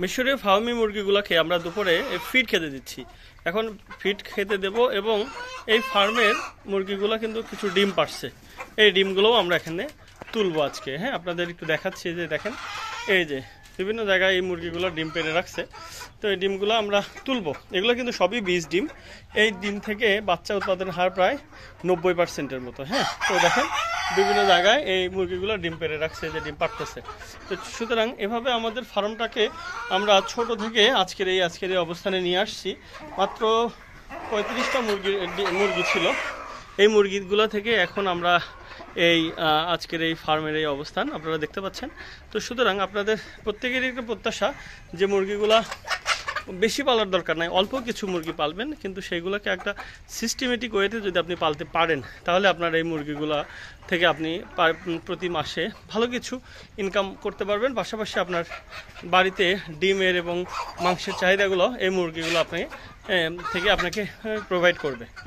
মিশরীয় ফার্মি মুরগিগুলোকে আমরা দুপুরে ফিড খেতে দিচ্ছি। এখন ফিড খেতে দেব এবং এই ফার্মের মুরগিগুলো কিন্তু কিছু ডিম পারছে, এই ডিমগুলোও আমরা এখানে তুলবো আজকে। হ্যাঁ, আপনাদের একটু দেখাচ্ছি যে দেখেন এই যে বিভিন্ন জায়গায় এই মুরগিগুলো ডিম পেড়ে রাখছে, তো এই ডিমগুলো আমরা তুলবো। এগুলো কিন্তু সবই বীজ ডিম, এই ডিম থেকে বাচ্চা উৎপাদনের হার প্রায় 90%-এর মতো। হ্যাঁ, তো দেখেন বিভিন্ন জায়গায় এই মুরগিগুলো ডিম পেড়ে রাখছে, যে ডিম পারতেছে। তো সুতরাং এভাবে আমাদের ফার্মটাকে আমরা ছোট থেকে আজকের এই অবস্থানে নিয়ে আসছি। মাত্র 35টা মুরগি ছিল, এই মুরগিগুলো থেকে এখন আমরা এই আজকের এই ফার্মের এই অবস্থান আপনারা দেখতে পাচ্ছেন। তো সুতরাং আপনাদের প্রত্যেকেরই একটা প্রত্যাশা যে মুরগিগুলা বেশি পালার দরকার নাই, অল্প কিছু মুরগি পালবেন, কিন্তু সেইগুলোকে একটা সিস্টেমেটিক ওয়েতে যদি আপনি পালতে পারেন তাহলে আপনার এই মুরগিগুলা থেকে আপনি প্রতি মাসে ভালো কিছু ইনকাম করতে পারবেন। পাশাপাশি আপনার বাড়িতে ডিমের এবং মাংসের চাহিদাগুলো এই মুরগিগুলো আপনাকে প্রোভাইড করবে।